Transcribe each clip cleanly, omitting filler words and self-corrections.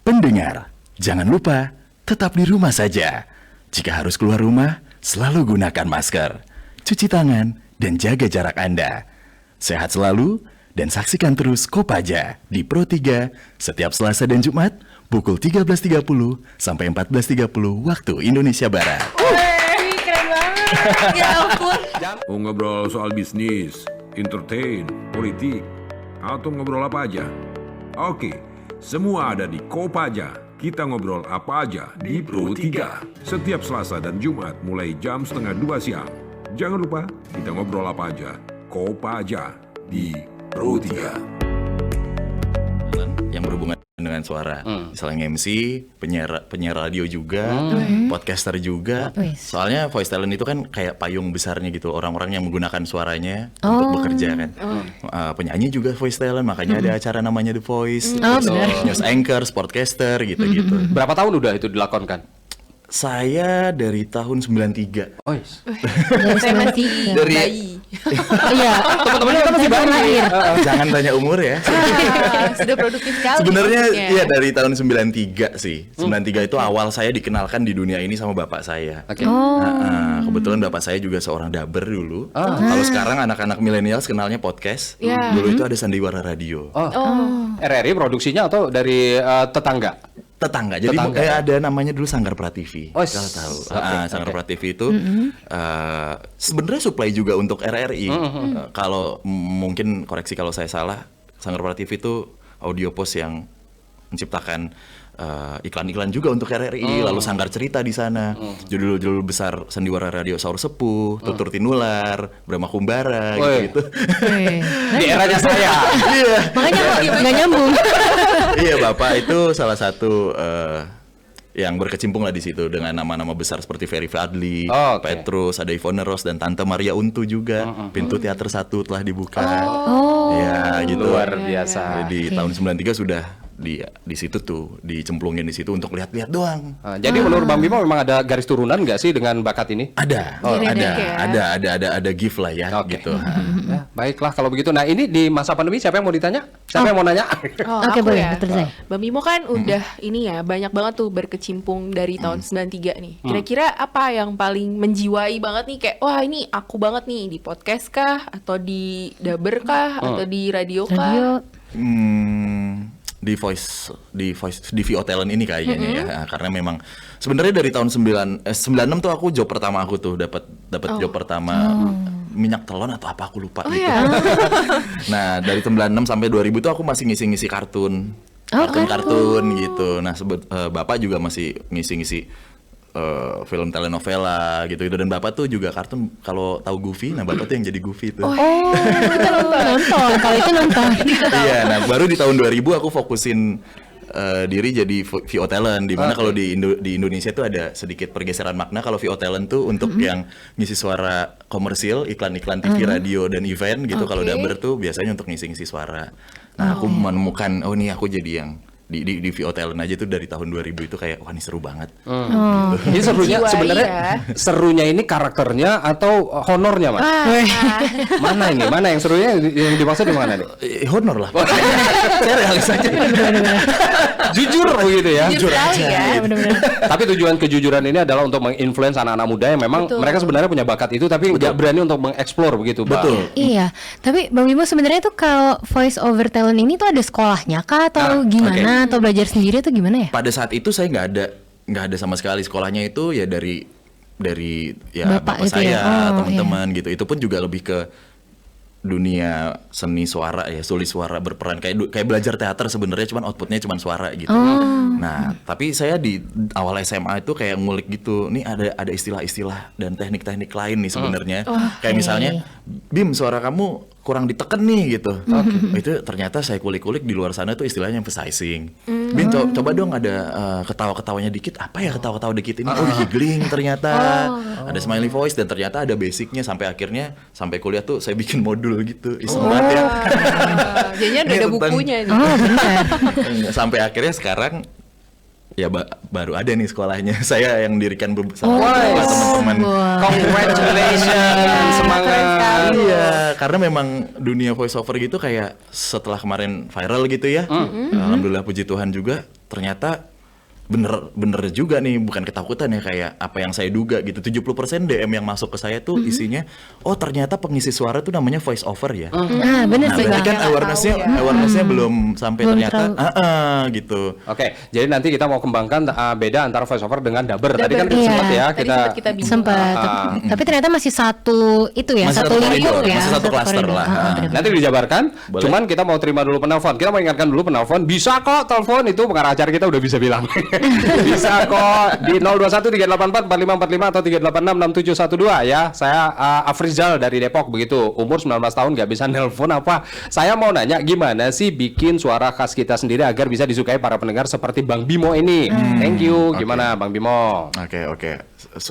Pendengar, jangan lupa tetap di rumah saja. Jika harus keluar rumah, selalu gunakan masker, cuci tangan, dan jaga jarak Anda. Sehat selalu dan saksikan terus Kopaja di Pro 3 setiap Selasa dan Jumat pukul 13.30 sampai 14.30 waktu Indonesia Barat. Keren banget. Ya ampun. Mau ngobrol soal bisnis, entertain, politik, atau ngobrol apa aja? Oke, semua ada di Kopaja. Kita ngobrol apa aja di Pro 3. Setiap Selasa dan Jumat mulai jam 1:30 siang. Jangan lupa, kita ngobrol apa aja. Kopaja di Pro 3. Yang berhubungan dengan suara, misalnya MC, penyiar radio juga, podcaster juga. Soalnya voice talent itu kan kayak payung besarnya gitu, orang-orang yang menggunakan suaranya untuk bekerja kan. Penyanyi juga voice talent, makanya ada acara namanya The Voice, news anchor, sportcaster gitu-gitu. Berapa tahun udah itu dilakonkan? Saya dari tahun 93. Oh, Saya masih Dari- bayi. Iya, teman-temannya kita masih baru lahir. Jangan tanya umur ya. Sudah produktif sekali. Sebenarnya maksudnya. iya dari tahun 93 sih. 93 itu awal saya dikenalkan di dunia ini sama bapak saya. Oke. Kebetulan bapak saya juga seorang daber dulu. Kalau sekarang anak-anak milenial kenalnya podcast. Iya. Dulu itu ada sandiwara radio. RRI produksinya atau dari tetangga? Tetangga. Jadi Tetangga. ada namanya dulu Sanggar Prativi. Oh, Kalau tahu. oke, Sanggar oke. Prativi itu sebenarnya supply juga untuk RRI. Kalau mungkin koreksi kalau saya salah, Sanggar Prativi itu audio post yang menciptakan iklan-iklan juga untuk RRI, lalu Sanggar Cerita di sana. Judul-judul besar Sandiwara Radio Saur Sepuh, Tutur Tinular, Brahma Kumbara Woi. gitu. Di eranya saya. Iya. Makanya nggak nyambung. Iya, Bapak itu salah satu yang berkecimpung lah di situ dengan nama-nama besar seperti Ferry Fadli, Oh, oke. Petrus, ada Ivone Ros dan Tante Maria Untu juga. Pintu teater 1 telah dibuka. Ya, gitu. Luar biasa. Di tahun 93 sudah di situ tuh dicemplungin di situ untuk lihat-lihat doang. Jadi menurut Bang Bimo memang ada garis turunan nggak sih dengan bakat ini? Ada, ada gift lah ya Oke. gitu. Ya, baiklah kalau begitu. Nah ini di masa pandemi siapa yang mau ditanya? Siapa yang mau nanya? Oke, aku boleh, ya. betul saya. Bang Bimo kan udah ini ya, banyak banget tuh berkecimpung dari tahun 93 nih. Kira-kira apa yang paling menjiwai banget nih, kayak wah ini aku banget nih, di podcast kah, atau di daber kah, atau di radio kah? Radio. Di VO Talent ini kayaknya ya, karena memang sebenarnya dari tahun 96 tuh aku job pertama aku tuh dapat job pertama minyak telon atau apa aku lupa gitu. Iya. Nah, dari 96 sampai 2000 tuh aku masih ngisi-ngisi kartun gitu. Nah, Bapak juga masih ngisi-ngisi film telenovela gitu, dan Bapak tuh juga kartun. Kalau tahu Goofy, nah Bapak tuh yang jadi Goofy tuh. Kita nonton. Kalau itu nonton. Iya, nah baru di tahun 2000 aku fokusin diri jadi VO Talent, di mana kalau di Indonesia tuh ada sedikit pergeseran makna. Kalau VO Talent tuh untuk yang ngisi suara komersil, iklan-iklan TV, radio dan event gitu. Kalau daber tuh biasanya untuk ngisi-ngisi suara. Nah, aku menemukan nih aku jadi yang di VO Talent aja tuh dari tahun 2000 itu kayak wah ini seru banget. Ini serunya Jiwai sebenarnya ya. serunya ini karakternya atau honornya Mas? Mana ini? Mana yang serunya yang dimaksud di mana nih? Honor lah. Saya realis aja. Jujur begitu ya. Jujur sekali ya. Benar-benar. Tapi tujuan kejujuran ini adalah untuk menginfluence anak-anak muda yang memang Betul. mereka sebenarnya punya bakat itu tapi nggak berani untuk mengeksplor begitu, Bang. Betul. Iya, tapi Bang Bimo sebenarnya tuh kalau voice over talent ini tuh ada sekolahnya kah atau gimana, atau belajar sendiri atau gimana ya? Pada saat itu saya nggak ada sama sekali. Sekolahnya itu ya dari ya bapak itu saya, ya? Oh, teman-teman gitu. Itu pun juga lebih ke dunia seni suara ya, sulis suara, berperan kayak belajar teater sebenarnya, cuman outputnya cuman suara gitu. Nah, tapi saya di awal SMA itu kayak ngulik gitu. Nih ada istilah-istilah dan teknik-teknik lain nih sebenarnya. Kayak misalnya, Bim, suara kamu kurang diteken nih gitu. Itu ternyata saya kulik-kulik di luar sana tuh istilahnya emphasizing. Bim, coba dong ada ketawa-ketawanya dikit. Apa ya ketawa-ketawa dikit ini? Oh, giggling ternyata. Ada smiley voice dan ternyata ada basicnya. Sampai kuliah tuh saya bikin modul gitu. Iseng banget ya. Jadinya udah ada Ini tentang- bukunya nih. Oh, benar. Sampai akhirnya sekarang ya baru ada nih sekolahnya. Saya yang dirikan bersama Wah, teman-teman. Congratulations, semangat. Iya, karena memang dunia voice over gitu kayak setelah kemarin viral gitu ya. Alhamdulillah puji Tuhan juga ternyata bener juga nih, bukan ketakutan ya, kayak apa yang saya duga gitu. 70% DM yang masuk ke saya tuh isinya, oh ternyata pengisi suara tuh namanya voice over ya. Bener Nah, sih berarti Bang. kan awarenessnya belum sampai Belum ternyata gitu. Oke, jadi nanti kita mau kembangkan beda antara voice over dengan dubber. Tadi kan Dubber. sempat Iya. ya Tadi kita sempat kita bingung. Sempat. Tapi ternyata masih satu itu ya, Masih satu satu lingkup koridor, ya. masih satu cluster koridor. lah. Bener. nanti dijabarkan. Boleh. Cuman kita mau terima dulu penelpon. Kita mau ingatkan dulu penelpon. Bisa kok telepon, itu pengarah acara kita udah bisa bilang. Bisa kok di 0213844545 atau 3866712 ya. Saya Afrizal dari Depok begitu. Umur 19 tahun nggak bisa nelpon apa. Saya mau nanya gimana sih bikin suara khas kita sendiri agar bisa disukai para pendengar seperti Bang Bimo ini. Thank you. Gimana Bang Bimo? Oke.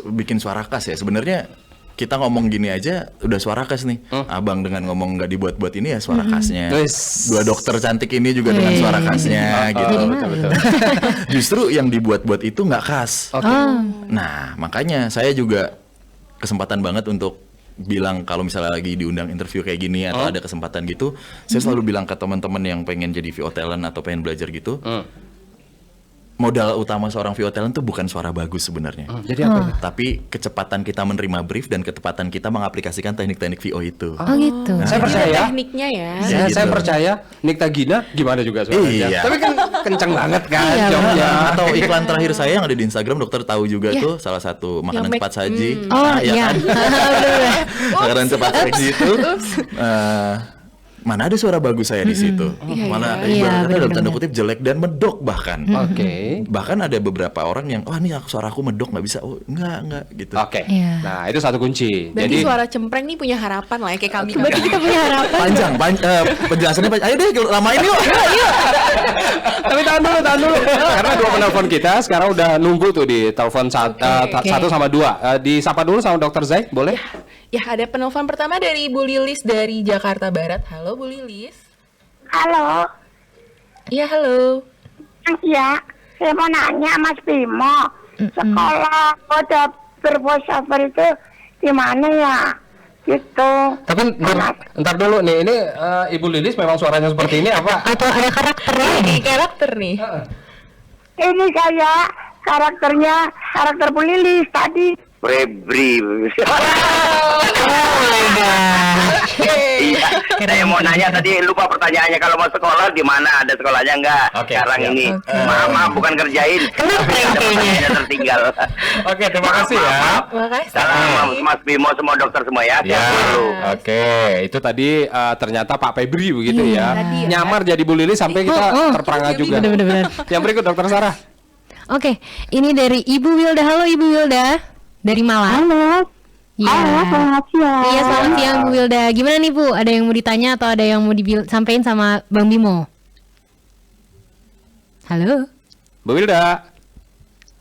Bikin suara khas ya. Sebenarnya kita ngomong gini aja udah suara khas nih. Abang dengan ngomong nggak dibuat-buat ini ya suara khasnya. Wis. Dua dokter cantik ini juga dengan suara khasnya gitu. Betul. Justru yang dibuat-buat itu nggak khas. Nah, makanya saya juga kesempatan banget untuk bilang kalau misalnya lagi diundang interview kayak gini atau ada kesempatan gitu, saya selalu bilang ke teman-teman yang pengen jadi VO talent atau pengen belajar gitu, modal utama seorang VO talent tuh bukan suara bagus sebenarnya. Jadi apa? Tapi kecepatan kita menerima brief dan ketepatan kita mengaplikasikan teknik-teknik VO itu. Oh gitu. Saya Jadi percaya. ada tekniknya ya. Iya, Saya gitu. percaya Nikta Gina gimana juga suaranya. Iya. Tapi kan kenceng banget kan Iya, jawabnya. Atau iklan terakhir saya yang ada di Instagram, dokter tahu juga Iya. tuh salah satu makanan Yang cepat saji. Oh ya iya. kan? Makanan cepat saji itu mana ada suara bagus saya di situ. Malah Iya, ibaratnya dalam benar-benar. tanda kutip jelek dan medok bahkan. Oke. Bahkan ada beberapa orang yang ini suara aku medok nggak bisa. Oh, enggak gitu. Oke. Iya. Nah, itu satu kunci. Berarti Jadi suara cempreng nih punya harapan lah ya kayak kami. Berarti kita punya harapan. Panjang, penjelasannya panjang. Ayo deh lamain yuk. tapi tahan dulu. Karena dua penelpon kita sekarang udah nunggu tuh di telepon satu sama dua. Disapa dulu sama Dokter Zai, boleh? Ya, ada penelpon pertama dari Bu Lilis dari Jakarta Barat. Halo Bu Lilis. Halo, Iya, halo. ya, saya mau nanya Mas Bimo, sekolah kode bervoice over itu di mana ya? Gitu. Tapi ntar dulu nih, ini Ibu Lilis memang suaranya seperti ini apa? Atau ada karakternya nih. Karakter nih. Ini kayak karakter Bu Lilis tadi. Febri. Iya, saya mau nanya tadi lupa pertanyaannya, kalau mau sekolah di mana, ada sekolahnya enggak? Oke, Sekarang siap. ini. Maaf, bukan kerjain. Kenapa Tapi ada kayaknya? pertanyaan tertinggal. Oke, terima kasih ya. Makasih. Salam Mas Bimo, semua dokter semua ya. Ya, Sehat dulu. oke. Itu tadi ternyata Pak Febri begitu ya. tadi ya. Nyamar jadi Bu Lilis sampai kita terperangah juga. Bener-bener. Yang berikut Dokter Sarah. Oke, ini dari Ibu Wilda. Halo Ibu Wilda. Dari Malang. Halo, Iya. selamat siang. Iya, selamat siang Bu Wilda. Gimana nih Bu? Ada yang mau ditanya atau ada yang mau disampaikan sama Bang Bimo? Halo. Bu Wilda.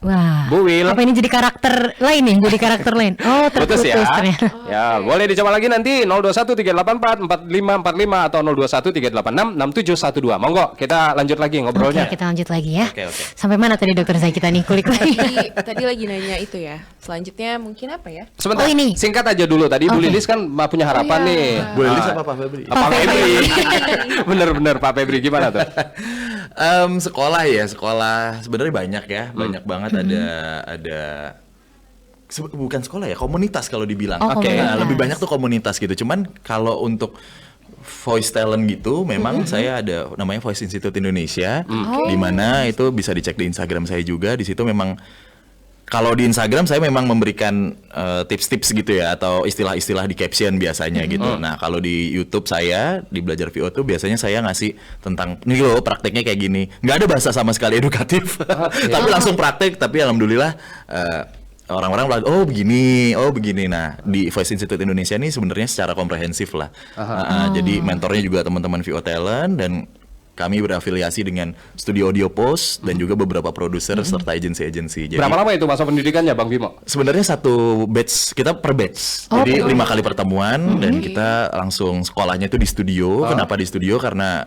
Wah. Bu Wil. Apa ini jadi karakter lain nih? Jadi karakter lain. Oh, terputus Putus ya. ternyata. Ya, boleh dicoba lagi nanti 0213844545 atau 0213866712. Monggo, kita lanjut lagi ngobrolnya. Oke, kita lanjut lagi ya. Oke. Sampai mana tadi dokter saya kita nih kulik lagi? Tadi lagi nanya itu ya. Selanjutnya mungkin apa ya? Sebentar, Oh, ini. singkat aja dulu. Tadi Bu Oke. Lilis kan punya harapan Oh, iya. nih. Bu Lilis apa Pak Febri? Pak Febri. Bener-bener Pak Febri, gimana tuh? Sekolah sebenarnya banyak ya, banyak banget ada bukan sekolah ya, komunitas kalau dibilang. Oh, Oke. komunitas. Nah, lebih banyak tuh komunitas gitu. Cuman kalau untuk voice talent gitu, memang saya ada namanya Voice Institute Indonesia, di mana itu bisa dicek di Instagram saya juga. Di situ memang kalau di Instagram saya memang memberikan tips-tips gitu ya, atau istilah-istilah di caption biasanya gitu. Nah, kalau di YouTube saya di Belajar VO tuh biasanya saya ngasih tentang nih loh prakteknya kayak gini. Nggak ada bahasa sama sekali edukatif, tapi langsung praktek. Tapi alhamdulillah orang-orang bilang oh begini. Nah, di Voice Institute Indonesia ini sebenarnya secara komprehensif lah. Jadi mentornya juga teman-teman VO talent, dan kami berafiliasi dengan Studio Audio Post dan juga beberapa produser serta agensi-agensi. Jadi Berapa lama itu masa pendidikannya Bang Bimo? sebenarnya satu batch, kita per batch. Jadi 5 kali pertemuan dan kita langsung sekolahnya itu di studio. Kenapa di studio? Karena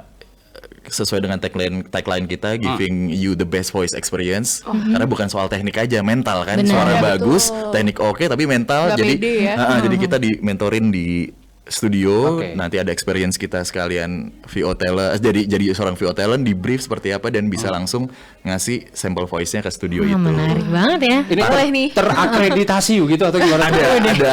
sesuai dengan tagline kita, giving you the best voice experience. Karena bukan soal teknik aja, mental kan. Benar. Suara Ya, bagus, betul. teknik oke, tapi mental. Nggak Jadi pede ya. jadi kita di-mentorin di studio. Oke. Nanti ada experience kita sekalian VO talent, jadi seorang VO talent, di brief seperti apa dan bisa langsung ngasih sampel voice-nya ke studio itu. Menarik banget ya. Ini Boleh nih. terakreditasi gitu atau gimana? Ada.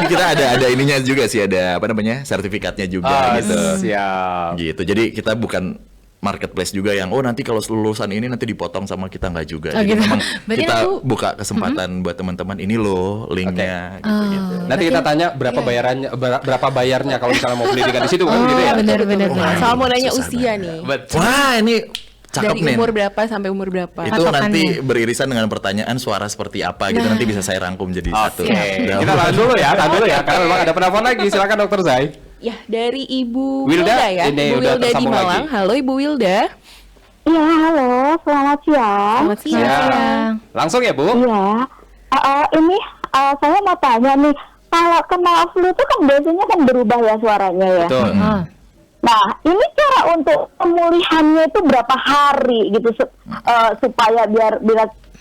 kita ada ininya juga sih, ada apa namanya, sertifikatnya juga gitu. Siap. Gitu. Jadi kita bukan marketplace juga yang nanti kalau lulusan ini nanti dipotong sama kita, nggak juga. Oh, Jadi gitu. memang Berarti kita aku- buka kesempatan buat teman-teman, ini loh linknya gitu. Nanti kita tanya berapa bayarannya, berapa bayarnya kalau misalnya mau pendidikan di situ kan gitu ya. Benar-benar. Soal mau nanya susah usia banget. nih. Wah, ini cakep Dari nih. umur berapa sampai umur berapa? Itu Patokannya. nanti beririsan dengan pertanyaan suara seperti apa gitu, nanti bisa saya rangkum jadi satu. Oke, kita tahan dulu ya, karena memang ada penelpon lagi. Silakan Dokter Zai. Ya, dari Ibu Wilda, Wilda ya. ini Ibu udah Wilda di tersambung Malang. lagi. Halo Ibu Wilda. Iya, halo, selamat siang. Selamat siang. Siang. Langsung ya Bu. Iya, ini saya mau tanya nih, kalau kena flu itu kan biasanya kan berubah ya suaranya ya. Betul. Oh. Nah, ini cara untuk pemulihannya itu berapa hari gitu supaya biar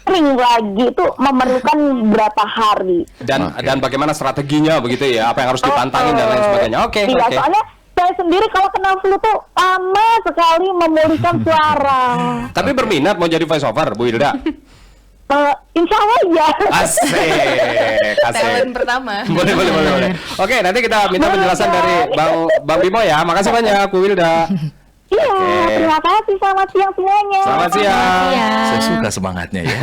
kering lagi itu memerlukan berapa hari? Dan bagaimana strateginya begitu ya? Apa yang harus dipantangin dan lain sebagainya. Oke, Iya, oke. soalnya saya sendiri kalau kena flu tuh lama sekali memulihkan suara. Tapi berminat mau jadi voice over, Bu Hilda? Insya Allah ya. Asik. Talent pertama. Boleh. Oke, nanti kita minta penjelasan dari Bang Bimo ya. Makasih banyak, Bu Hilda. Iya, Oke. terima kasih. Selamat siang semuanya. Selamat siang. Saya suka semangatnya ya.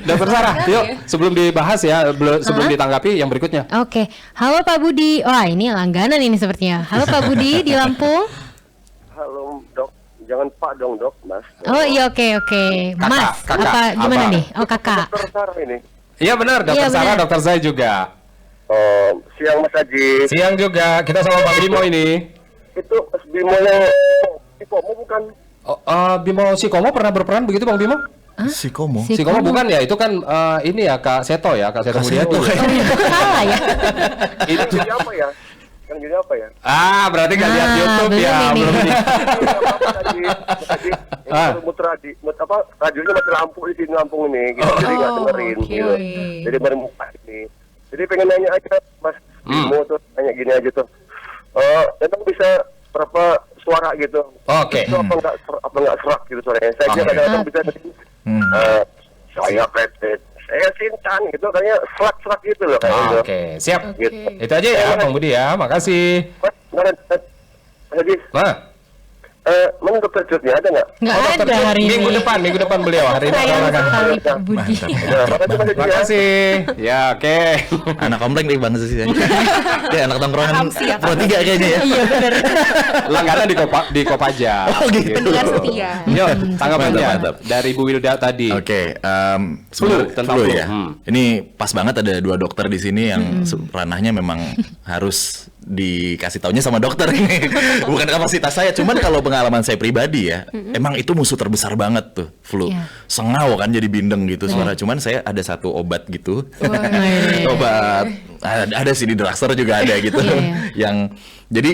Dokter Sarah, yuk sebelum dibahas ya, sebelum ditanggapi yang berikutnya. Oke, halo Pak Budi. Wah, ini langganan ini sepertinya. Halo Pak Budi di Lampung. Halo dok, jangan Pak dong dok, Mas. Oh iya, oke. Mas, Kakak, apa gimana apa? nih? Oh kakak. Dokter Sarah ini. Iya benar, Dokter Iya, Sarah, benar. Dokter Zai juga. Siang Mas Aji. Siang juga, kita sama Bang Bimo ini. Itu Mas Bimo yang Ipomo bukan? Bimo Sikomo pernah berperan begitu Bang Bimo? Si Komo. Sikomo bukan ya, itu kan ini ya Kak Seto ya, Kak Seto Mulyadi. Salah ya. Yang jadi apa ya? Yang jadi apa ya? Berarti nggak lihat Nah, YouTube belum ya, ini. belum. Mas Aji, ini muter radionya masih lampu di sini Lampung ini, gitu. Jadi nggak dengerin. oke. Gitu. Jadi baru muka ini. Jadi pengen nanya aja Mas Bimo tuh, nanya gini aja tuh. Emang bisa berapa suara gitu? Oke. Itu apa nggak serak gitu suaranya? Saya kira kadang-kadang bisa saya Petet, saya Sintan gitu, kayaknya serak-serak gitu loh kayak gitu. Oke, siap. Gitu. Itu aja ya Bang Budi ya, makasih. Mas, Haji, Nah, mana dokter Jutnya ada nggak? Nggak Dokter ada Jut, hari ini. minggu depan beliau hari ini. Sayang silakan. sekali Pak Budi. Ya, makasih Mas Haji ya. Makasih. Ya, oke. Anak komplek nih bang sih. Ya anak tongkrongan Paham sih ya, Pro 3 kayaknya ya. Iya benar. Langganan di Kopaja. Oh, gitu. Pendengar setia. Yuk, tanggapannya Mantap. dari Bu Wilda tadi. Oke, Flu, tentang flu. ya. Ini pas banget ada 2 dokter di sini yang ranahnya memang harus dikasih taunya sama dokter ini. Bukan kapasitas saya, cuman kalau pengalaman saya pribadi ya, emang itu musuh terbesar banget tuh flu. Iya. Sengau kan jadi bindeng gitu suara. Cuman saya ada satu obat gitu. iya. Obat ada sih di drugstore juga ada gitu. Iya. Yang jadi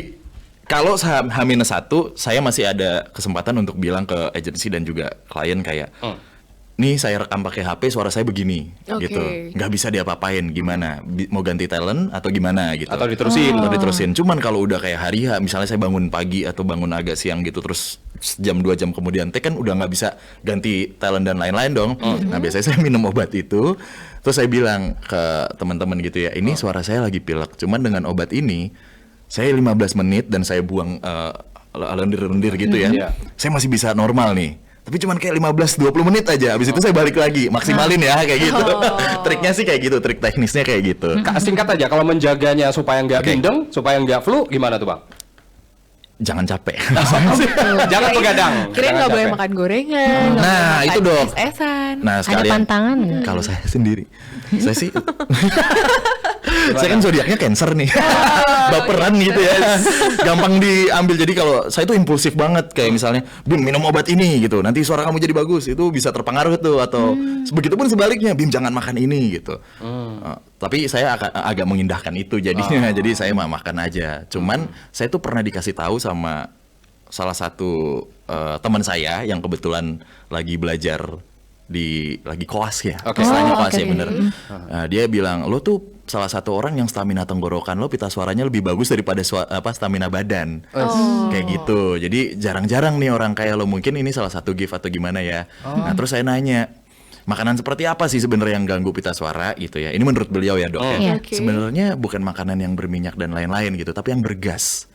kalau H-1 saya masih ada kesempatan untuk bilang ke agensi dan juga klien kayak nih saya rekam pakai HP suara saya begini Oke. gitu, nggak bisa diapa-apain, gimana mau ganti talent atau gimana gitu, Atau diterusin. atau diterusin. Cuman kalau udah kayak hari H, misalnya saya bangun pagi atau bangun agak siang gitu, terus jam 2 jam kemudian kan udah nggak bisa ganti talent dan lain-lain dong. Nah biasanya saya minum obat itu, terus saya bilang ke teman-teman gitu ya, ini suara saya lagi pilek, cuman dengan obat ini saya 15 menit dan saya buang lendir-lendir gitu ya, Iya. saya masih bisa normal nih. Tapi cuman kayak 15-20 menit aja, habis itu saya balik lagi, maksimalin ya kayak gitu. Triknya sih kayak gitu, trik teknisnya kayak gitu. Kak, singkat aja, kalau menjaganya supaya nggak Oke. bindeng, supaya nggak flu, gimana tuh Bang? Jangan capek. Jangan begadang. Kira Jangan nggak boleh capek. makan gorengan. nggak Nah, boleh itu makan dok. es-esan. Nah, Ada sekalian pantangan nggak? kalau saya sendiri, saya sih saya kan zodiaknya Cancer nih. Baperan gitu ya. Gampang diambil. Jadi kalau saya tuh impulsif banget, kayak misalnya, Bim minum obat ini gitu, nanti suara kamu jadi bagus. Itu bisa terpengaruh tuh, atau begitupun sebaliknya, Bim jangan makan ini gitu. Tapi saya agak mengindahkan itu jadinya. Jadi saya makan aja. Cuman saya tuh pernah dikasih tahu sama salah satu teman saya yang kebetulan lagi belajar lagi koas ya, Oke. istilahnya Oh, koas oke, ya oke. bener. Dia bilang lo tuh salah satu orang yang stamina tenggorokan lo, pita suaranya lebih bagus daripada stamina badan, kayak gitu. Jadi jarang-jarang nih orang kayak lo, mungkin ini salah satu gift atau gimana ya. Nah terus saya nanya, makanan seperti apa sih sebenarnya yang ganggu pita suara gitu ya? Ini menurut beliau ya dok ya. Iya. Oke. Sebenarnya bukan makanan yang berminyak dan lain-lain gitu, tapi yang bergas.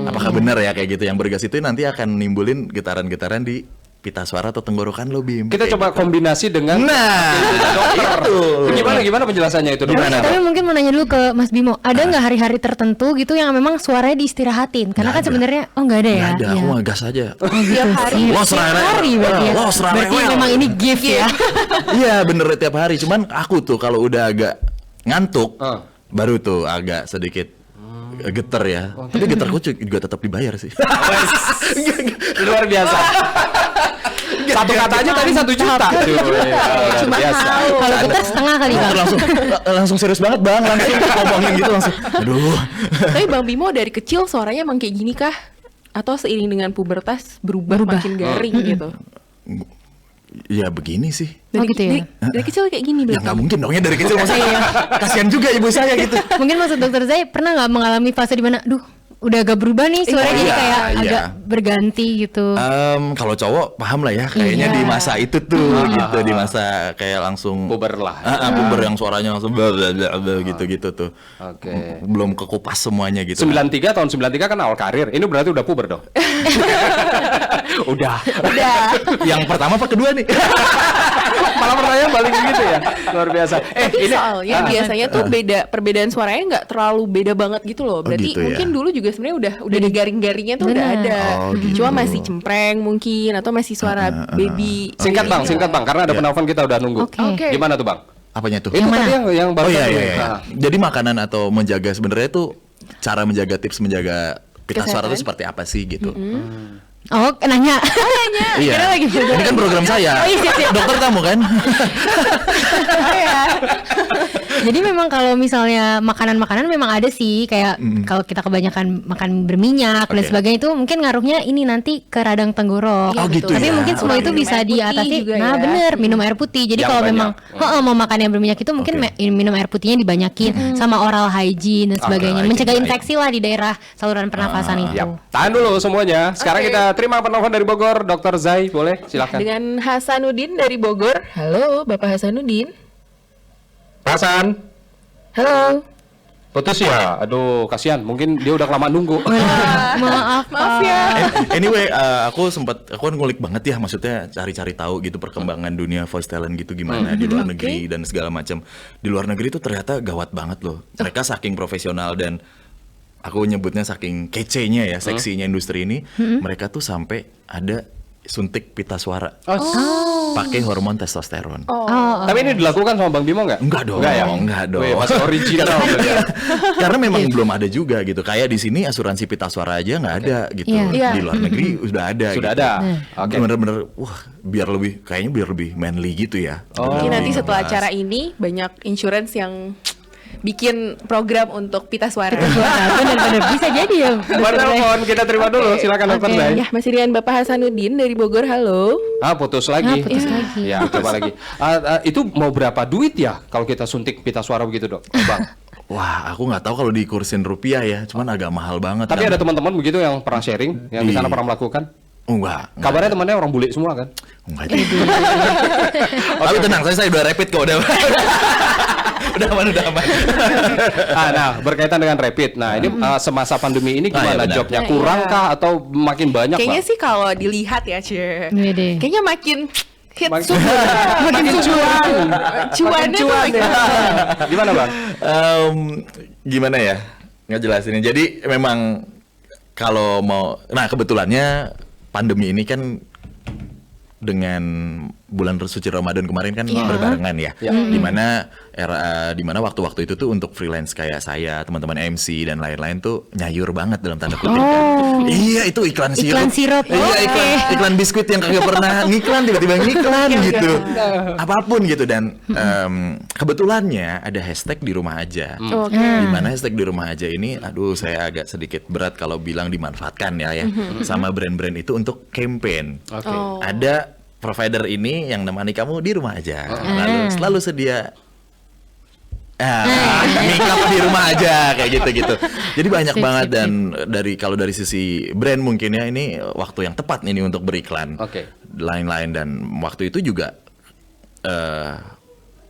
Apakah benar ya kayak gitu? Yang bergas itu nanti akan nimbulin getaran-getaran di pita suara atau tenggorokan lo, Bim. Kita Kayak coba gitu. kombinasi dengan Nah, dokter. Gimana penjelasannya itu, Dok? Tapi mungkin mau nanya dulu ke Mas Bimo, ada nggak hari-hari tertentu gitu yang memang suaranya diistirahatin? Karena kan Nggak ada. sebenarnya nggak ada ya. Nggak ada, Iya. aku mah gas aja. Tiap hari. Lo Tiap hari berarti ya. Lo serare Berarti well. memang ini gift ya. Iya bener tiap hari. Cuman aku tuh kalau udah agak ngantuk, baru tuh agak sedikit geter ya. Tapi geterku juga tetap dibayar sih. Luar biasa. Satu katanya tadi 1 juta. Cuma Biasa. tahu. Kalau getar setengah kali Bang. langsung serius banget bang, langsung ngomongin gitu langsung. Aduh. Tapi Bang Bimo dari kecil suaranya emang kayak gini kah? Atau seiring dengan pubertas berubah. makin garing gitu? Ya begini sih. Oh gitu ya. Dari kecil kayak gini Ya berarti? nggak mungkin dong ya dari kecil masa. Kasihan juga ibu saya gitu. Mungkin maksud dokter Zai pernah nggak mengalami fase di mana, duh udah agak berubah nih suaranya jadi Iya, kayak iya. agak berganti gitu. Kalau cowok paham lah ya, kayaknya Iya. di masa itu tuh gitu, di masa kayak langsung Puber lah. puber yang suaranya langsung bla bla bla bla gitu-gitu tuh. Oke. Belum kekupas semuanya gitu. 93 tahun 93 kan awal karir. Ini berarti udah puber dong. Udah. Yang pertama apa kedua nih? Malah pertanyaan balik gitu ya. Luar biasa. Tapi soalnya biasanya tuh perbedaan suaranya nggak terlalu beda banget gitu loh. Berarti gitu ya. mungkin dulu juga sebenarnya udah ada garing-garingnya tuh udah Benar. ada. Oh, gitu. Cuma masih cempreng mungkin atau masih suara baby. Singkat Bang, karena ada penelpon kita udah nunggu. Oke. Gimana tuh Bang? Apanya tuh? Itu tadi yang Oh baru iya tadi. iya. Iya. Jadi makanan atau menjaga sebenarnya tuh cara menjaga tips menjaga pita suara Kesehatan. itu seperti apa sih gitu? Oh nanya. Iya. Kira lagi belajar. Ini kan program saya. Oh, iya, siap. Dokter tamu kan? Jadi memang kalau misalnya makanan-makanan memang ada sih kayak kalau kita kebanyakan makan berminyak dan Oke. sebagainya itu mungkin ngaruhnya ini nanti ke radang tenggorok. Oh, gitu Tapi ya. mungkin semua itu Minum bisa air putih diatasi. juga Nah, ya. bener minum air putih. Jadi Yang kalau banyak. memang mau makan yang berminyak itu mungkin Oke. minum air putihnya dibanyakin sama oral hygiene dan sebagainya. hygiene, Mencegah baik. infeksi lah di daerah saluran pernafasan itu. Yap. Tahan dulu semuanya. Sekarang Oke. kita terima penelpon dari Bogor, Dr. Zai, boleh? Silakan. Dengan Hasanuddin dari Bogor. Halo, Bapak Hasanuddin. Hasan. Halo. Putus ya? Aduh, kasihan. Mungkin dia udah kelamaan nunggu. Maaf, Maaf ya. Anyway, aku kan ngulik banget ya, maksudnya cari-cari tahu gitu perkembangan dunia voice talent gitu gimana di luar negeri dan segala macam. Di luar negeri itu ternyata gawat banget loh. Mereka saking profesional dan aku nyebutnya saking kece-nya ya, seksinya industri ini, mereka tuh sampai ada suntik pita suara pakai hormon testosteron. Tapi ini dilakukan sama Bang Bimo nggak? Enggak dong, Enggak ya? enggak dong. Wih, masih original. Karena memang belum ada juga gitu. Kayak di sini asuransi pita suara aja nggak ada gitu. Iya. Di luar negeri udah ada. Sudah gitu. ada. Oke. Bener-bener, wah biar lebih manly gitu ya. Mungkin nanti Lebih setelah ngebahas. acara ini banyak insurance yang bikin program untuk pita suara. Bener-bener bisa jadi ya. Penelpon kita terima dulu. Silakan Dr. Oke. Zai. Ya, masih dengan Bapak Hasanuddin dari Bogor. Halo. Putus lagi. Putus lagi. Ya, coba lagi. Itu mau berapa duit ya kalau kita suntik pita suara begitu, Dok? Bang. Wah, aku nggak tahu kalau dikursin rupiah ya, cuman agak mahal banget. Tapi Dan- ada teman-teman begitu yang pernah sharing, yang di sana Iya. pernah melakukan. Enggak. Kabarnya temannya orang bule semua kan? Enggak. Tapi tenang, saya udah rapid kok, udah. Udah aman. Nah, berkaitan dengan rapid. Nah, ini semasa pandemi ini Ah, gimana iya benar. jobnya? Nah, Kurang iya. kah atau makin banyak, Kayaknya Bang? sih kalau dilihat ya, Cie. Iya deh. Kayaknya makin hit Makin- super. Makin cuan. Cuannya tuh cuan ya. makin- Gimana, Bang? Gimana ya ngejelasinnya? Jadi memang kalau mau, nah kebetulannya pandemi ini kan dengan bulan suci Ramadan kemarin kan berbarengan ya. Dimana waktu-waktu itu tuh untuk freelance kayak saya, teman-teman MC dan lain-lain tuh nyayur banget dalam tanda kutip kan. Iya, itu iklan sirup. Iya, iklan biskuit yang kagak pernah ngiklan tiba-tiba ngiklan gitu. Apapun gitu dan kebetulannya ada hashtag di rumah aja. Dimana hashtag di rumah aja ini aduh saya agak sedikit berat kalau bilang dimanfaatkan ya sama brand-brand itu untuk campaign. Ada provider ini yang nemani kamu di rumah aja, lalu selalu sedia nikah di rumah aja kayak gitu. Jadi banyak banget dan kalau dari sisi brand mungkin ya ini waktu yang tepat ini untuk beriklan. Lain-lain dan waktu itu juga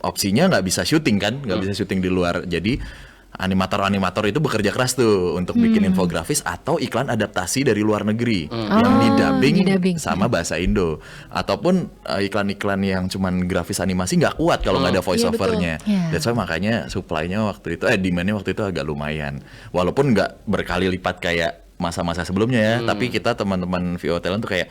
opsinya nggak bisa syuting kan, nggak bisa syuting di luar. Jadi animator itu bekerja keras tuh untuk bikin infografis atau iklan adaptasi dari luar negeri yang didubbing sama bahasa Indo ataupun iklan-iklan yang cuman grafis animasi nggak kuat kalau nggak ada voice overnya. That's why makanya supply-nya waktu itu demand-nya waktu itu agak lumayan. Walaupun nggak berkali lipat kayak masa-masa sebelumnya ya, tapi kita teman-teman VO Talent tuh kayak,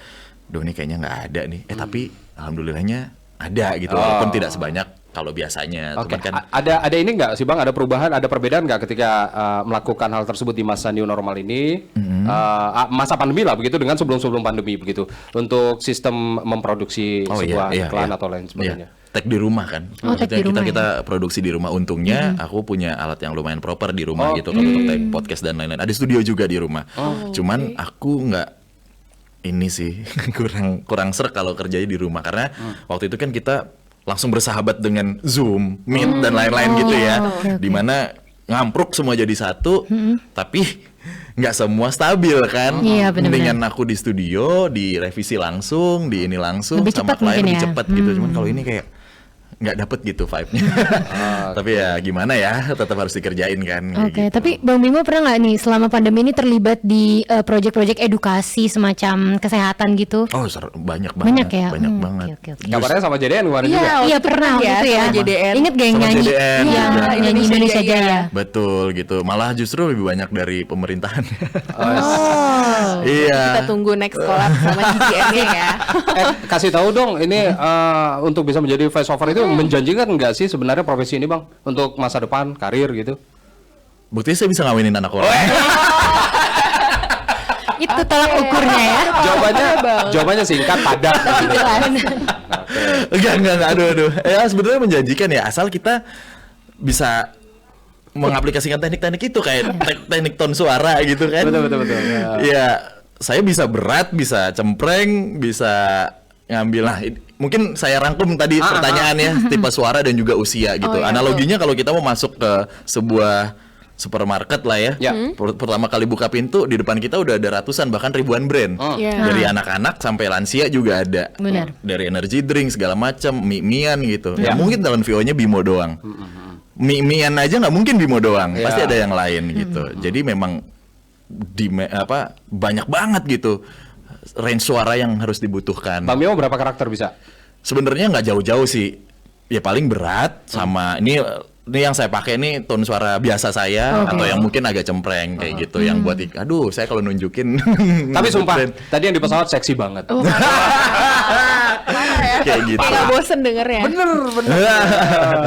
duh ini kayaknya nggak ada nih. Tapi alhamdulillahnya ada gitu, walaupun tidak sebanyak kalau biasanya. Kan ada ini nggak sih Bang? Ada perubahan, ada perbedaan nggak ketika melakukan hal tersebut di masa new normal ini, masa pandemi lah begitu dengan sebelum pandemi begitu, untuk sistem memproduksi sebuah iklan atau lain sebagainya. Tag di rumah kan, maksudnya kita produksi di rumah. Untungnya aku punya alat yang lumayan proper di rumah gitu kalau untuk tag podcast dan lain-lain. Ada studio juga di rumah. Cuman aku nggak ini sih kurang serk kalau kerjanya di rumah karena waktu itu kan kita langsung bersahabat dengan Zoom, Meet dan lain-lain gitu ya. Dimana ngampruk semua jadi satu, tapi nggak semua stabil kan. Mendingan aku di studio, direvisi langsung, di ini langsung lebih sama klien lebih ya? cepat gitu. Cuman kalau ini kayak nggak dapet gitu vibe-nya. Tapi ya gimana ya, tetap harus dikerjain kan. Gitu. Tapi Bang Bimo pernah nggak nih selama pandemi ini terlibat di proyek-proyek edukasi semacam kesehatan gitu? Banyak banget. Banyak banget. Kabarnya sama JDN kemarin juga. Iya pernah gitu ya. JDN. Ingat gak yang Sama nyanyi? JDN, Nyanyi Indonesia Jaya. Betul gitu. Malah justru lebih banyak dari pemerintahan. Kita tunggu next collab sama JDN-nya ya. Kasih tahu dong ini untuk bisa menjadi voice over itu menjanjikan nggak sih sebenarnya profesi ini Bang untuk masa depan karir gitu? Buktinya saya bisa ngawinin anak orang. Itu tolak ukurnya ya. Jawabannya singkat, padat. Enggak. Aduh. Ya sebenarnya menjanjikan ya asal kita bisa mengaplikasikan teknik-teknik itu kayak teknik ton suara gitu kan. Betul. Ya, saya bisa berat, bisa cempreng, bisa ngambil mungkin saya rangkum tadi pertanyaannya tipe suara dan juga usia gitu. Analoginya kalau kita mau masuk ke sebuah supermarket lah ya. Pertama kali buka pintu di depan kita udah ada ratusan bahkan ribuan brand. Dari anak-anak sampai lansia juga ada. Benar. Dari energy drink segala macam, mie-mian gitu. Ya mungkin dalam VO-nya Bimo doang. Mie-mian aja nggak mungkin Bimo doang. Pasti ada yang lain gitu. Jadi memang banyak banget gitu range suara yang harus dibutuhkan. Bang Bimo berapa karakter bisa? Sebenarnya nggak jauh-jauh sih. Ya paling berat sama ini yang saya pakai ini tone suara biasa saya atau yang mungkin agak cempreng kayak gitu yang buat aduh saya kalau nunjukin. Tapi sumpah tadi yang di pesawat seksi banget. Kayak gitu. Nggak bosen dengernya. Bener.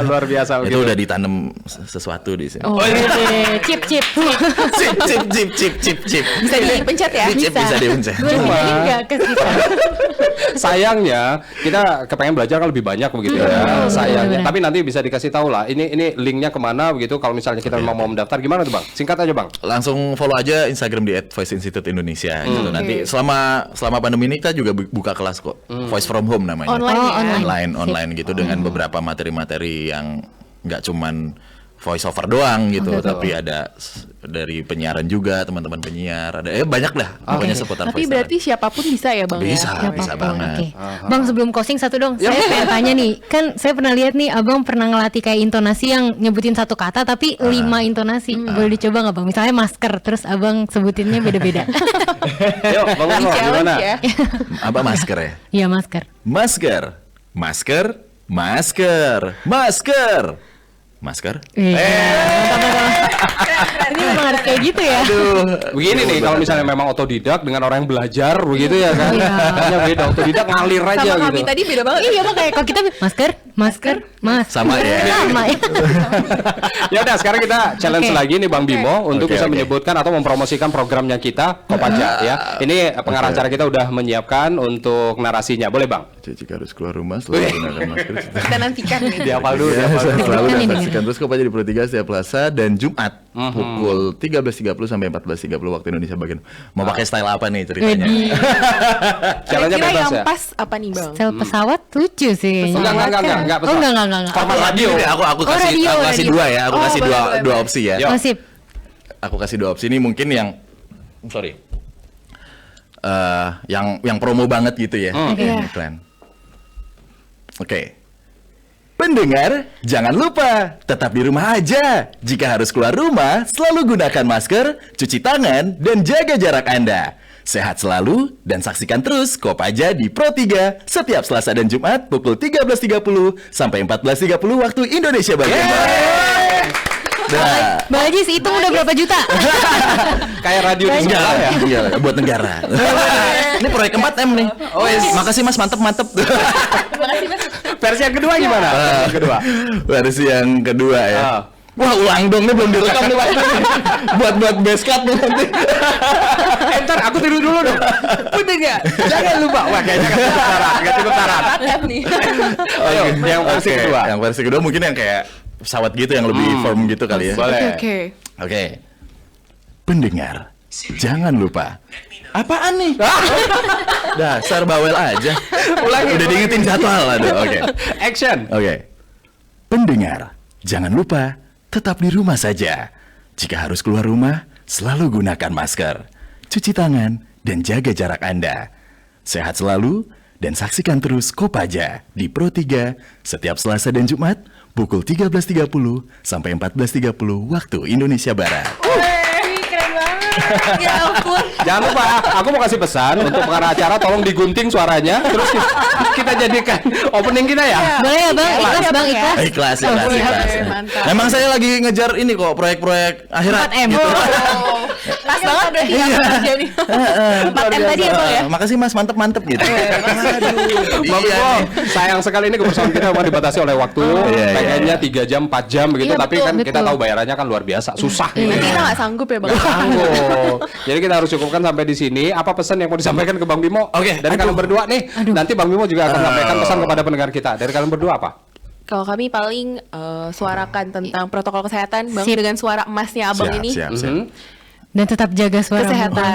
Luar biasa. Itu udah ditanam sesuatu di sini. Chip. Bisa dipencet ya? Bisa dipencet. Sayangnya kita kepengen belajar kan lebih banyak begitu ya. Sayangnya. Tapi nanti bisa dikasih tahu lah. Ini linknya kemana begitu. Kalau misalnya kita mau mendaftar gimana tuh Bang? Singkat aja Bang. Langsung follow aja Instagram di @voiceinstitute Indonesia gitu. Nanti selama pandemi ini kita juga buka kelas kok. Voice from home namanya. Online gitu dengan beberapa materi-materi yang nggak cuman voice over doang gitu, tapi ada dari penyiaran juga, teman-teman penyiar, ada banyak lah pokoknya seputar Tapi voice. berarti siapapun bisa ya Bang? Bisa ya? banget. Bang sebelum closing satu dong, saya pengen tanya nih, kan saya pernah lihat nih Abang pernah ngelatih kayak intonasi yang nyebutin satu kata tapi 5 intonasi, boleh dicoba nggak Bang? Misalnya masker, terus Abang sebutinnya beda-beda. Yuk Bang Bimo gimana? Ya. Apa masker ya? Iya masker. Masker. masker. Ini memang harus kayak gitu ya. Begini nih, kalau misalnya memang otodidak dengan orang yang belajar begitu ya kan. Iya. Hanya beda, otodidak ngalir aja Sama gitu. kami tadi beda banget. Iya makanya kalau kita masker, Sama ya. Sama ya. Ya udah, sekarang kita challenge Oke. lagi nih Bang Bimo untuk Oke, bisa oke. menyebutkan atau mempromosikan programnya kita Kopaja ya. Ini pengarah acara kita udah menyiapkan untuk narasinya. Boleh Bang? Jika harus keluar rumah selalu gunakan masker. Kita nantikan nih. Dihafal dulu, Ya, dihafal dulu. selalu Kan dan ini, saksikan terus Kopaja di Pro 3 setiap Selasa dan Jumat pukul 13.30 sampai 14.30 waktu Indonesia bagian. Mau pakai style apa nih ceritanya? Jadi Challenge-nya Kira-kira bebas yang ya. pas apa nih bang? sel pesawat lucu sih. Enggak, Oh enggak. Format radio. Ini aku Oh, kasih radio, aku kasih radio. dua ya, aku Oh, kasih boleh, dua boleh, dua boleh. opsi ya. Yo. Oh sip. Aku kasih dua opsi ini mungkin yang sorry. Yang promo banget gitu ya. Iya. Iklan. Oke. Pendengar, jangan lupa tetap di rumah aja. Jika harus keluar rumah, selalu gunakan masker, cuci tangan, dan jaga jarak Anda. Sehat selalu dan saksikan terus Kopaja di Pro 3 setiap Selasa dan Jumat pukul 13.30 sampai 14.30 waktu Indonesia bagian Barat. Nah, Mbak Ajis hitung udah berapa juta? Kayak radio di sekolah ya. Iya, buat negara. Ini proyek 4M nih. Oh, makasih Mas, mantep. Versi yang kedua gimana? Yang kedua. Versi yang kedua ya. Ah. Wah, ulang dong, nih belum direkam nih Pak. buat base cut nih nanti. Ntar aku tidur dulu dong. Udah nggak? Jangan lupa. Wah, kayaknya nggak cukup saran. nih. Ayo, yang versi Oke, kedua. Yang versi kedua mungkin yang kayak pesawat gitu yang lebih firm gitu kali ya. Boleh. Oke. Oke. Pendengar, jangan lupa. Apaan nih? Dasar bawel aja. Ulangi. Udah diingetin jadwal aduh. Oke. Action. Oke. Pendengar, jangan lupa tetap di rumah saja. Jika harus keluar rumah, selalu gunakan masker, cuci tangan, dan jaga jarak Anda. Sehat selalu dan saksikan terus Kopaja di Pro 3 setiap Selasa dan Jumat pukul 13.30 sampai 14.30 waktu Indonesia Barat. Keren banget. Ya ampun. Jangan lupa, aku mau kasih pesan untuk pengarah acara, tolong digunting suaranya, terus kita jadikan opening kita ya. Boleh ya Bang? Ikhlas Bang, ikhlas. Ikhlas. Mantap. Memang saya lagi ngejar ini kok proyek-proyek akhirat. 4M. Gitu. Pas banget berarti ya kerja nih. 4M tadi ya bang ya. Makasih Mas, mantep gitu. Bang Iya Bimo, nih. sayang sekali ini kebersamaan kita memang dibatasi oleh waktu. Iya, Pengennya 3 jam, 4 jam begitu, Iya, tapi betul, kan kita betul. tahu bayarannya kan luar biasa, susah. Nanti kita nggak sanggup ya bang. Sanggup. Jadi kita harus cukupkan sampai di sini. Apa pesan yang mau disampaikan ke Bang Bimo? Oke, Dari kalian berdua nih. Nanti Bang Bimo juga akan sampaikan pesan kepada pendengar kita. Dari kalian berdua apa? Kalau kami paling suarakan tentang protokol kesehatan bang Sip. dengan suara emasnya abang ini. Siap. Dan tetap jaga suara. Kesehatan.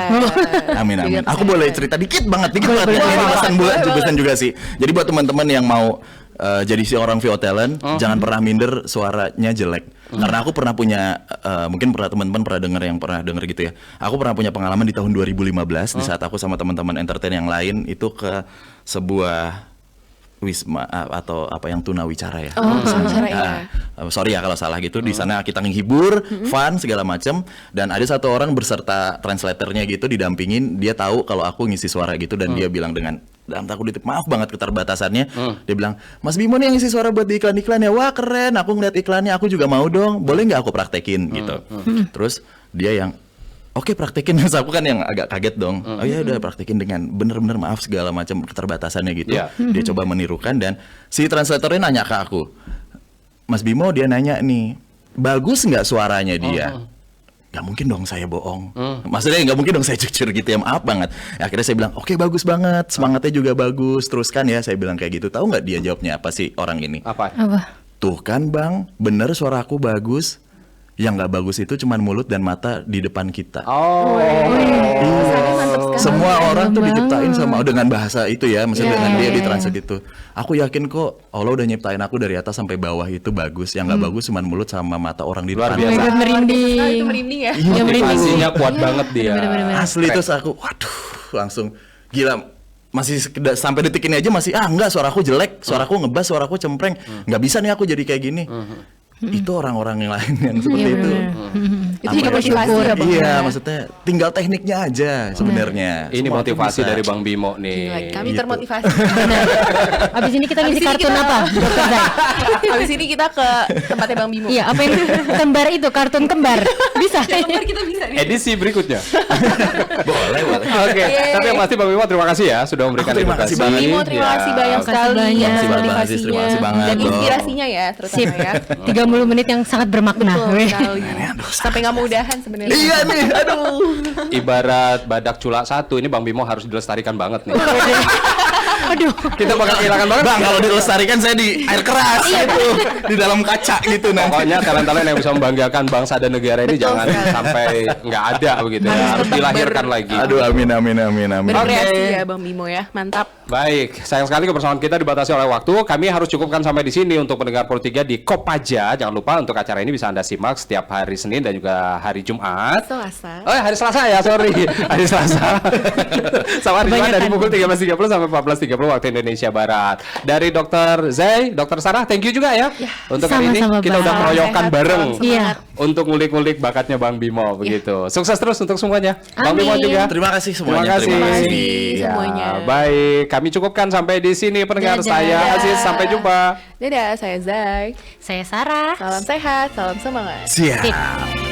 Amin. Jaga Aku boleh cerita dikit banget Boleh, ya. Ini boleh. pesan juga sih. Jadi buat teman-teman yang mau jadi seorang VO talent, jangan pernah minder suaranya jelek. Karena aku pernah punya, mungkin teman-teman pernah dengar gitu ya. Aku pernah punya pengalaman di tahun 2015 di saat aku sama teman-teman entertain yang lain itu ke sebuah wisma atau apa yang tunawicara ya. Oh, tunawicara, ya. Sorry ya kalau salah gitu. Di sana kita menghibur, fun segala macam, dan ada satu orang berserta translatornya gitu didampingin. Dia tahu kalau aku ngisi suara gitu dan dia bilang dengan dalam tanda kutip maaf banget keterbatasannya. Dia bilang, Mas Bimo nih yang ngisi suara buat di iklan-iklan ya. Wah keren. Aku ngeliat iklannya, aku juga mau dong. Boleh nggak aku praktekin gitu. Terus dia yang oke praktekin. Terus aku kan yang agak kaget dong. Oh ya udah praktekin dengan bener-bener maaf segala macam keterbatasannya gitu. Iya. Dia coba menirukan dan si translatornya nanya ke aku, Mas Bimo dia nanya nih, bagus nggak suaranya dia? Gak mungkin dong saya bohong. Maksudnya gak mungkin dong saya jujur gitu ya, maaf banget. Akhirnya saya bilang, oke bagus banget, semangatnya juga bagus, teruskan ya. Saya bilang kayak gitu. Tahu nggak dia jawabnya apa sih orang ini? Apa? Apa? Tuh kan bang, bener suaraku bagus. Yang nggak bagus itu cuma mulut dan mata di depan kita. Oh. Semua orang tuh Banget. diciptain sama dengan bahasa itu ya, maksudnya dengan dia iya, ditranslate itu. Aku yakin kok Allah udah nyiptain aku dari atas sampai bawah itu bagus. Yang nggak bagus cuma mulut sama mata orang di Luar depan. biasa. Buat merinding. Itu merinding ya. Iya, Motivasinya kuat banget dia. Bener-bener. Asli terus aku, waduh, langsung gila. Masih sampai detik ini aja masih enggak, suaraku jelek, suaraku ngebas, suaraku cempreng. Nggak bisa nih aku jadi kayak gini. Itu orang-orang yang lain yang seperti Iya, itu. bener-bener. Itu juga motivasi ya, Bang. Iya, maksudnya tinggal tekniknya aja sebenarnya. Ini Semua tuh motivasi bisa. dari Bang Bimo Gila, nih. kami Gitu. termotivasi. Benar. Abis ini kita ngisi kartun apa? Dokter Zai? Habis ini kita ke tempatnya Bang Bimo. Iya, apa yang kembar itu, kartun kembar. Bisa. Gambar kita bisa nih. Edisi berikutnya. Boleh. Oke, Yeay. tapi yang pasti Bang Bimo terima kasih ya sudah memberikan Terima kasih edukasi. banget. Bimo, terima Ya. kasih banyak Terima kasih sekali banyak. ya Terima kasih banget, motivasinya terima kasih banget, dan dong. inspirasinya ya terutama Sip. ya. 30 menit yang sangat bermakna. Betul sekali. Sampai nggak mau udahan sebenarnya. Iya nih, aduh. Ibarat badak cula satu, ini Bang Bimo harus dilestarikan banget nih. Aduh. Kita bakal kehilangan banget. Bang, kalau dilestarikan saya di air keras gitu, di dalam kaca gitu nanti. Pokoknya talent-talent yang bisa membanggakan bangsa dan negara ini Betul jangan sekali. sampai nggak ada begitu ya. Harus tetap dilahirkan lagi. Aduh, amin. Berkreasi Oke. ya Bang Bimo ya. Mantap. Baik, sayang sekali kebersamaan kita dibatasi oleh waktu. Kami harus cukupkan sampai di sini untuk pendengar Pro 3 di Kopaja. Jangan lupa untuk acara ini bisa Anda simak setiap hari Senin dan juga hari Jumat. Selasa. Oh, hari Selasa ya, sorry. Hari Selasa. Sama hari Jumat dari pukul 13.30 sampai 14.30 waktu Indonesia Barat. Dari Dokter Zai, Dokter Sarah, thank you juga ya. Untuk hari ini Sama-sama, kita udah Bang. keroyokan Sehat, bareng salam semangat. untuk ngulik-ngulik bakatnya Bang Bimo begitu. Sukses terus untuk semuanya. Bang Bimo Amin. juga. Terima kasih Terima semuanya. kasih. Ya. semuanya. Baik, kami cukupkan sampai di sini pendengar. Dadah. Saya Aziz, sampai jumpa. Dadah, saya Zai. Saya Sarah. Salam sehat, salam semangat. Siap.